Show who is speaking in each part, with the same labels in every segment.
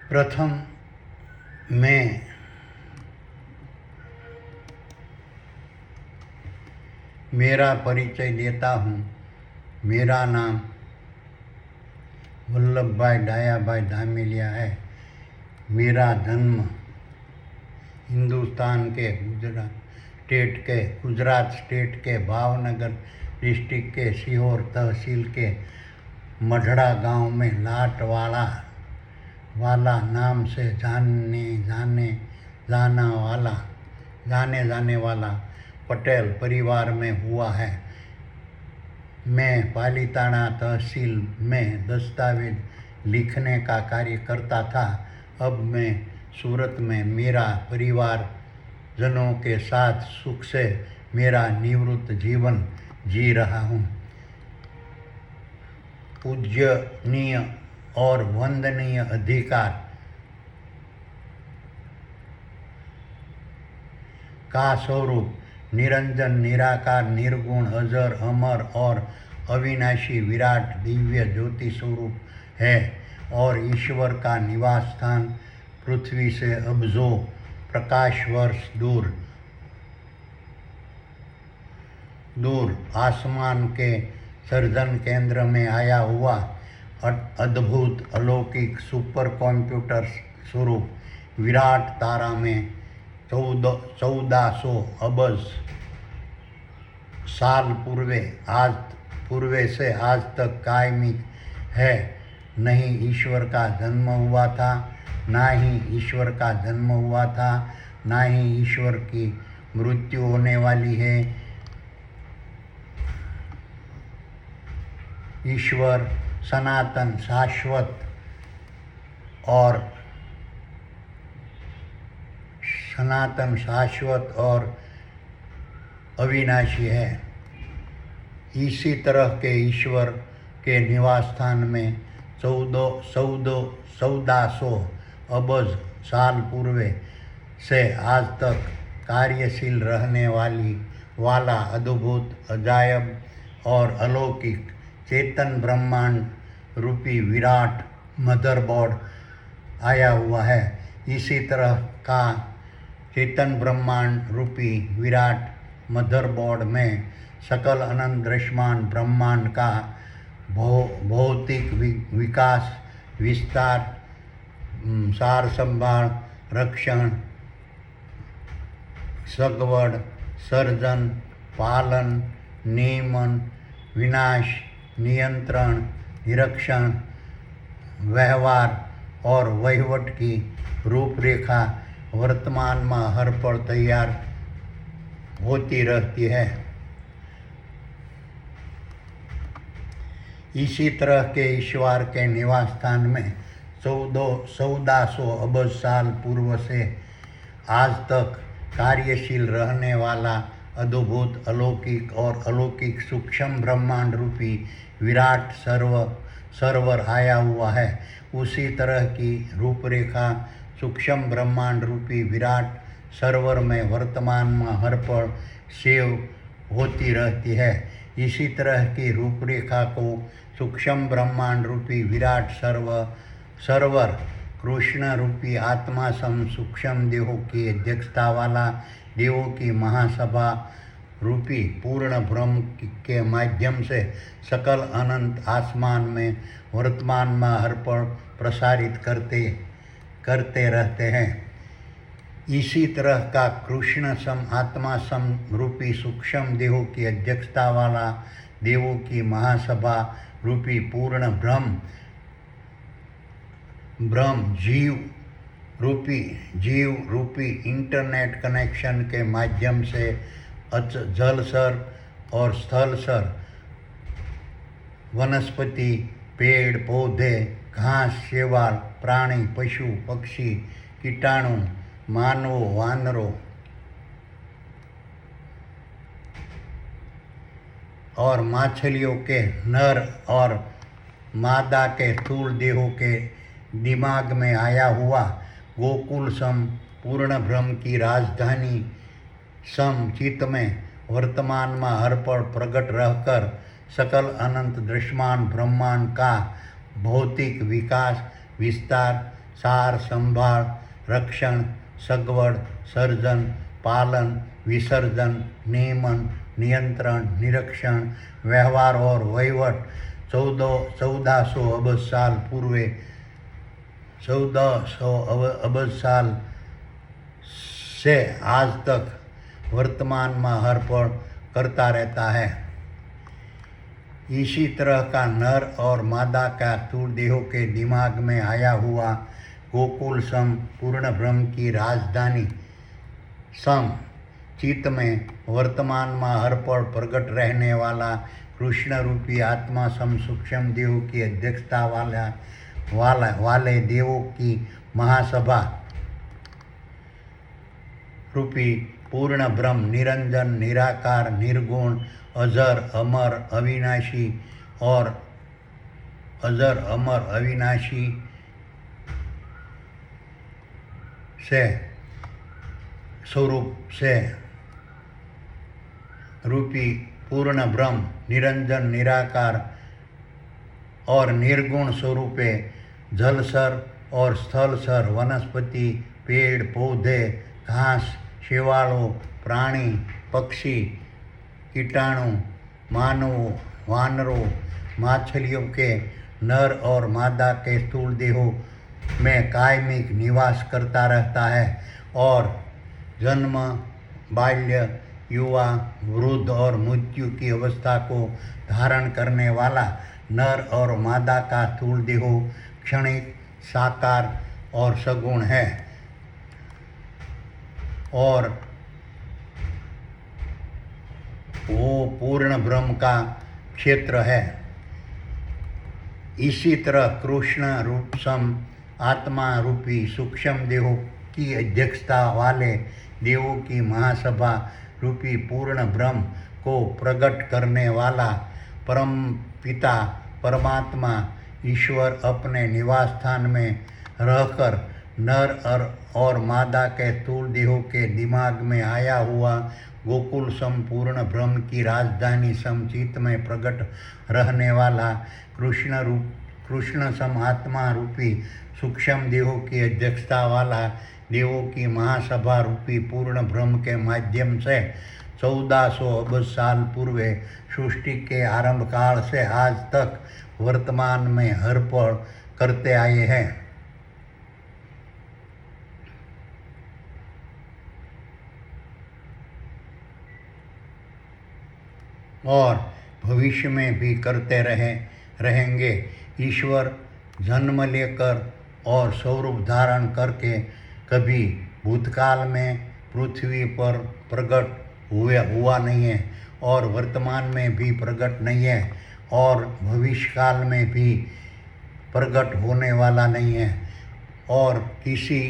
Speaker 1: प्रथम मैं मेरा परिचय देता हूँ। मेरा नाम वल्लभ भाई डायाभाई धामेलिया है। मेरा जन्म हिंदुस्तान के गुजरात स्टेट के भावनगर डिस्ट्रिक्ट के सीहोर तहसील के मढ़ड़ा गांव में लाटवाड़ा वाला नाम से जाने वाला पटेल परिवार में हुआ है। मैं पालीताना तहसील में दस्तावेज लिखने का कार्य करता था। अब मैं सूरत में मेरा परिवार जनों के साथ सुख से मेरा निवृत्त जीवन जी रहा हूँ। पूज्यनीय और वंदनीय अधिकार का स्वरूप निरंजन निराकार निर्गुण अजर अमर और अविनाशी विराट दिव्य ज्योति स्वरूप है और ईश्वर का निवास स्थान पृथ्वी से अब्जों प्रकाश वर्ष दूर आसमान के सर्जन केंद्र में आया हुआ अद्भुत अलौकिक सुपर कंप्यूटर स्वरूप विराट तारा में 1400 अबज साल पूर्वे से आज तक कायमी है। नहीं ईश्वर का जन्म हुआ था, ना ही ईश्वर का जन्म हुआ था, ना ही ईश्वर की मृत्यु होने वाली है। ईश्वर सनातन शाश्वत और अविनाशी है। इसी तरह के ईश्वर के निवास स्थान में 1400 अबज साल पूर्व से आज तक कार्यशील रहने वाला अद्भुत अजायब और अलौकिक चेतन ब्रह्मांड रूपी विराट मदरबोर्ड आया हुआ है। इसी तरह का चेतन ब्रह्मांड रूपी विराट मदरबोर्ड में सकल अनंत दृश्यमान ब्रह्मांड का भौतिक विकास विस्तार सार संभाल रक्षण सगवड़ सर्जन पालन नियमन विनाश नियंत्रण निरीक्षण व्यवहार और वहीवट की रूपरेखा वर्तमान में हर पल तैयार होती रहती है। इसी तरह के ईश्वर के निवास स्थान में 1400 अबज साल पूर्व से आज तक कार्यशील रहने वाला अद्भुत अलौकिक और अलौकिक सूक्ष्म ब्रह्मांड रूपी विराट सर्वर आया हुआ है। उसी तरह की रूपरेखा सूक्ष्म ब्रह्मांड रूपी विराट सर्वर में वर्तमान में हर पल सेव होती रहती है। इसी तरह की रूपरेखा को सूक्ष्म ब्रह्मांड रूपी विराट सर्वर कृष्ण रूपी आत्मा सम सूक्ष्म देहों की अध्यक्षता वाला देवों की महासभा रूपी पूर्ण ब्रह्म के माध्यम से सकल अनंत आसमान में वर्तमान में हर पल प्रसारित करते रहते हैं। इसी तरह का कृष्ण सम आत्मा सम रूपी सूक्ष्म देहों की अध्यक्षता वाला देवों की महासभा रूपी पूर्ण ब्रह्म जीव रूपी इंटरनेट कनेक्शन के माध्यम से जलसर और स्थलसर वनस्पति पेड़ पौधे घास शैवाल प्राणी पशु पक्षी कीटाणु मानवों वानरों और मछलियों के नर और मादा के स्थूल देहों के दिमाग में आया हुआ गोकुल सम पूर्ण ब्रह्म की राजधानी सम चित्त में वर्तमान में हर पल प्रकट रहकर सकल अनंत दृश्यमान ब्रह्मांड का भौतिक विकास विस्तार सार संभाल, रक्षण, सगवड़, सर्जन, पालन, विसर्जन, नियमन, नियंत्रण, निरीक्षण, व्यवहार और वहीवट 1400 अबज साल पूर्वे 1400 अबज साल से आज तक वर्तमान में हर पल करता रहता है। इसी तरह का नर और मादा का स्थूल देहों के दिमाग में आया हुआ गोकुल सम पूर्ण ब्रह्म की राजधानी सम चित्त में वर्तमान में हर पल प्रकट रहने वाला कृष्ण रूपी आत्मा सम सूक्ष्म देहों की अध्यक्षता वाले देवों की महासभा रूपी पूर्ण ब्रह्म निरंजन, निराकार, निर्गुण, अजर अमर अविनाशी और अजर अमर अविनाशी से स्वरूप से रूपी पूर्ण ब्रह्म निरंजन, निराकार और निर्गुण स्वरूपे जलसर और स्थलसर वनस्पति, पेड़ पौधे, घास, शेवालों, प्राणी, पक्षी, कीटाणु, मानवों, वानरों, मछलियों के नर और मादा के स्थूल देहों में कायमिक निवास करता रहता है और जन्म, बाल्य, युवा, वृद्ध और मृत्यु की अवस्था को धारण करने वाला नर और मादा का स्थूल देहों क्षणिक, साकार और सगुण है और वो पूर्ण ब्रह्म का क्षेत्र है। इसी तरह कृष्ण रूप सम आत्मा रूपी सूक्ष्म देहों की अध्यक्षता वाले देवों की महासभा रूपी पूर्ण ब्रह्म को प्रकट करने वाला परम पिता परमात्मा ईश्वर अपने निवास स्थान में रहकर नर और मादा के स्थूल देहों के दिमाग में आया हुआ गोकुल संपूर्ण ब्रह्म की राजधानी समचित में प्रकट रहने वाला कृष्ण सम आत्मा रूपी सूक्ष्म देहों की अध्यक्षता वाला देवों की महासभा रूपी पूर्ण ब्रह्म के माध्यम से 1400 अबज साल पूर्वे सृष्टि के आरंभ काल से आज तक वर्तमान में हर पल करते आए हैं। और भविष्य में भी करते रहेंगे। ईश्वर जन्म लेकर और स्वरूप धारण करके कभी भूतकाल में पृथ्वी पर प्रकट हुआ नहीं है और वर्तमान में भी प्रकट नहीं है और भविष्य काल में भी प्रकट होने वाला नहीं है और किसी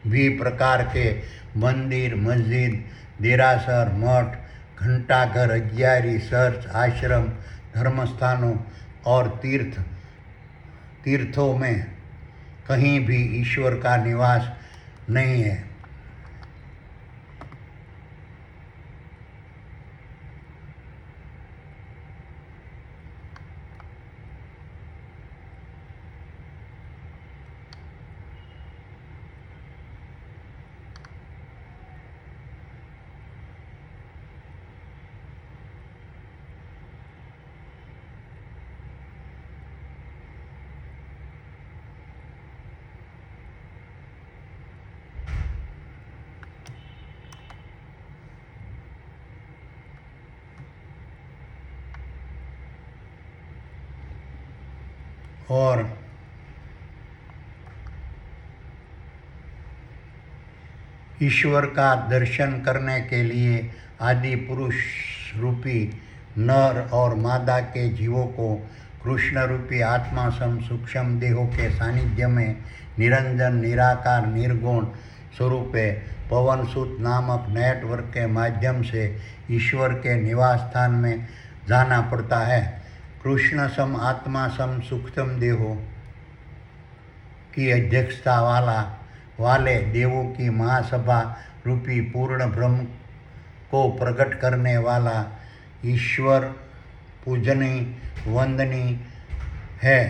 Speaker 1: भी प्रकार के मंदिर, मस्जिद, देरासर, मठ, घंटाघर, अग्यारी, चर्च, आश्रम, धर्मस्थानों और तीर्थों में कहीं भी ईश्वर का निवास नहीं है। और ईश्वर का दर्शन करने के लिए आदि पुरुष रूपी नर और मादा के जीवों को कृष्ण रूपी आत्मा सम सूक्ष्म देहों के सानिध्य में निरंजन, निराकार, निर्गुण स्वरूपे पवनसुत नामक नेटवर्क के माध्यम से ईश्वर के निवास स्थान में जाना पड़ता है। कृष्ण सम आत्मा सम सूक्ष्म देहों की अध्यक्षता वाले देवों की महासभा रूपी पूर्ण ब्रह्म को प्रकट करने वाला ईश्वर पूजनीय, वंदनीय है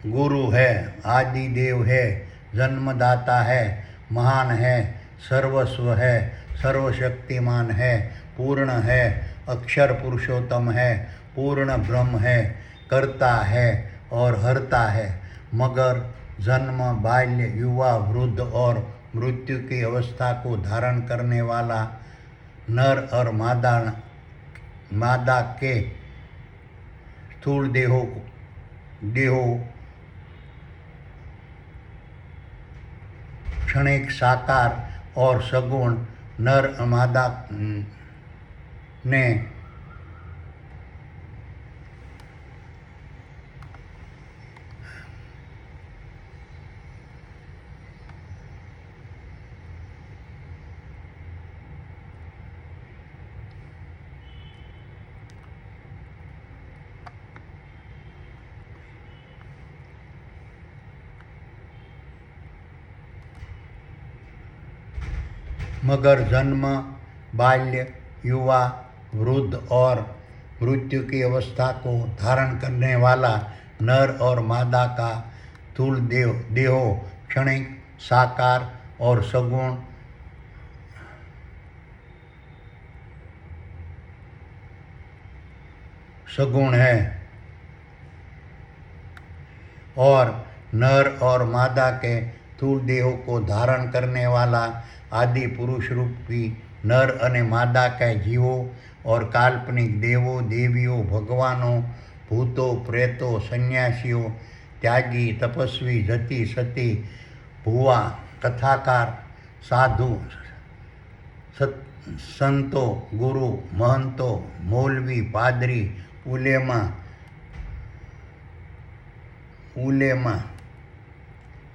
Speaker 1: गुरु है, आदि देव है, जन्मदाता है, महान है, सर्वस्व है, सर्वशक्तिमान है, पूर्ण है, अक्षर पुरुषोत्तम है, पूर्ण ब्रह्म है, करता है और हरता है। मगर जन्म, बाल्य, युवा, वृद्ध और मृत्यु की अवस्था को धारण करने वाला नर और मादा के स्थूल देहों क्षणिक, साकार और सगुण नर और मादा ने मगर जन्म, बाल्य, युवा, वृद्ध और मृत्यु की अवस्था को धारण करने वाला नर और मादा का स्थूल देहों क्षणिक, साकार और सगुण है, और नर और मादा के स्थूल देहों को धारण करने वाला आदि पुरुष रूपी नर અને मादा के जीवों और काल्पनिक देवों, देवियों, भगवानों, भूतों, प्रेतों, सन्यासियों, त्यागी, तपस्वी, जति, सती, भुआ, कथाकार, साधु, संतों, गुरु, महंतों, मौलवी, पादरी, उलेमा,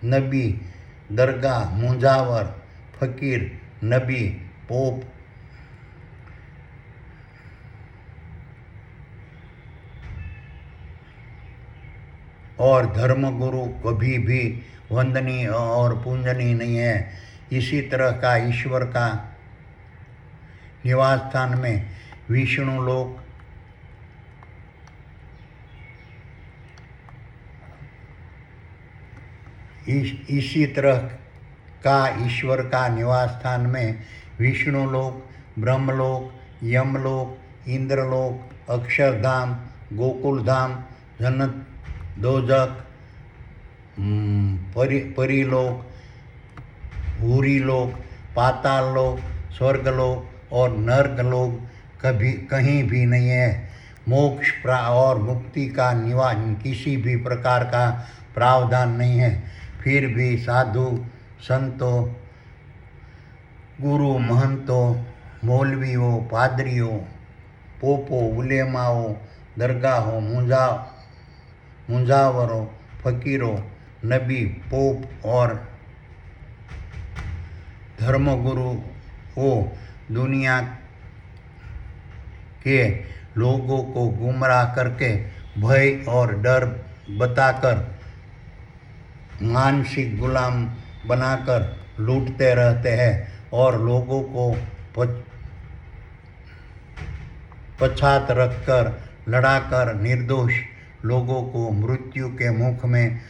Speaker 1: नबी, दरगाह, मुंजावर, फकीर, नबी, पोप और धर्मगुरु कभी भी वंदनीय और पूजनीय नहीं है। इसी तरह का ईश्वर का निवास स्थान में विष्णु लोक, इसी तरह का ईश्वर का निवास स्थान में विष्णु लोक, ब्रह्मलोक, यमलोक, इंद्रलोक, अक्षरधाम, गोकुलधाम, जन्नत, दोजक, परिलोक, भूरीलोक, पाताललोक, स्वर्गलोक और नर्कलोक कहीं भी नहीं है। मोक्ष और मुक्ति का किसी भी प्रकार का प्रावधान नहीं है। फिर भी साधु, संतों, गुरु, महंतों, मौलवियों, पादरियों, पोपों, उलेमाओं, दरगाहों, मुंजावरों, फकीरों, नबी, पोप और धर्मगुरुओं दुनिया के लोगों को गुमराह करके भय और डर बताकर मानसिक गुलाम बनाकर लूटते रहते हैं और लोगों को पछात रखकर लड़ाकर निर्दोष लोगों को मृत्यु के मुख में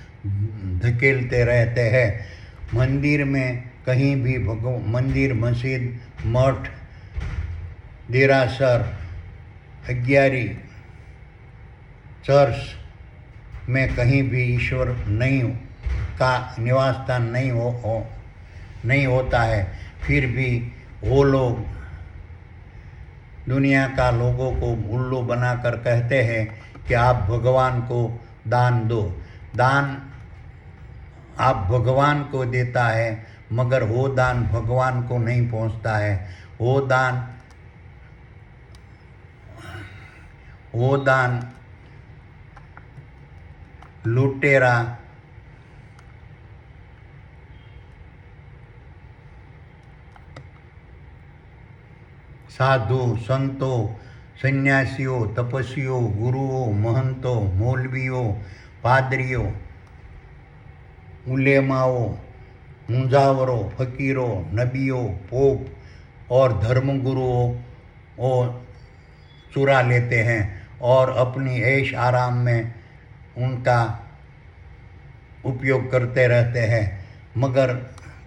Speaker 1: धकेलते रहते हैं। मंदिर में कहीं भी मंदिर, मस्जिद, मठ, देरासर, अग्यारी, चर्च में कहीं भी ईश्वर का निवास स्थान नहीं होता है। फिर भी वो लोग दुनिया का लोगों को उल्लू बनाकर कहते हैं कि आप भगवान को दान दो। दान आप भगवान को देता है, मगर वो दान भगवान को नहीं पहुंचता है। वो दान लुटेरा, साधु, संतों, सन्यासियों, तपस्वियों, गुरुओं, महंतों, मौलवियों, पादरियों, उलेमाओं, मुंजावरों, फकीरों, नबियों, पोप और धर्मगुरुओं को चुरा लेते हैं और अपनी ऐश आराम में उनका उपयोग करते रहते हैं, मगर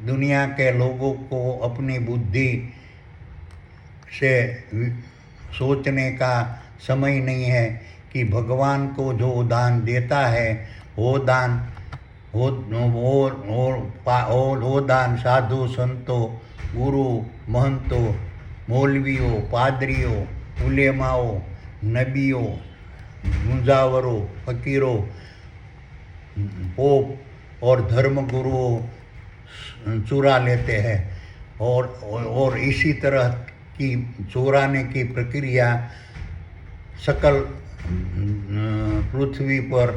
Speaker 1: दुनिया के लोगों को अपनी बुद्धि से सोचने का समय नहीं है कि भगवान को जो दान देता है वो दान वो दान साधु संतों, गुरु, महंतों, मौलवियों, पादरियों, उलेमाओं, नबियों, मुजावरों, फकीरों, पोप और धर्मगुरुओं चुरा लेते हैं। और इसी तरह की चुराने की प्रक्रिया सकल पृथ्वी पर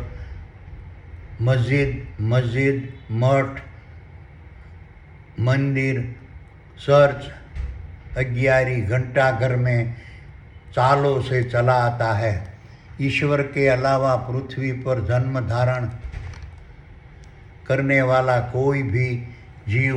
Speaker 1: मस्जिद, मठ, मंदिर, चर्च, अग्यारी, घंटाघर में सालों से चला आता है। ईश्वर के अलावा पृथ्वी पर जन्म धारण करने वाला कोई भी जीव,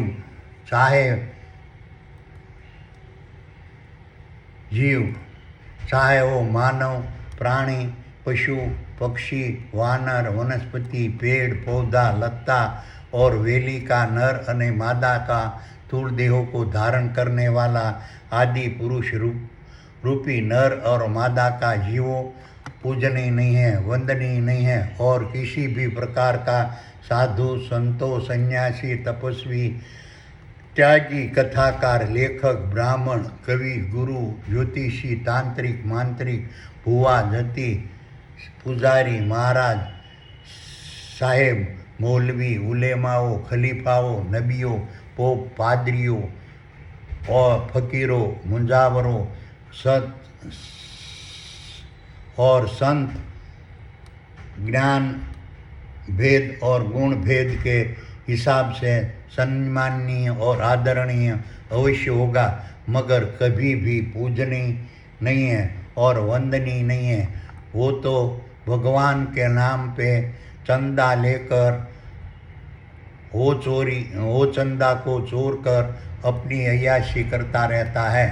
Speaker 1: चाहे वो मानव, प्राणी, पशु, पक्षी, वानर, वनस्पति, पेड़, पौधा, लता और वेली का नर अने मादा का स्थूल देहों को धारण करने वाला आदि पुरुष रूपी नर और मादा का जीवों पूजनीय नहीं है, वंदनीय नहीं है। और किसी भी प्रकार का साधु, संतों, सन्यासी, तपस्वी, त्यागी, कथाकार, लेखक, ब्राह्मण, कवि, गुरु, ज्योतिषी, तांत्रिक, मांत्रिक, भुआ, जति, पुजारी, महाराज, साहेब, मौलवी, उलेमाओं, खलीफाओं, नबियों, पोप, पादरियों और फकीरों, मुजावरों और संत ज्ञान भेद और गुण भेद के हिसाब से सम्माननीय और आदरणीय अवश्य होगा, मगर कभी भी पूजनीय नहीं है और वंदनीय नहीं है। वो तो भगवान के नाम पे चंदा लेकर वो चंदा को चोर कर अपनी अय्याशी करता रहता है।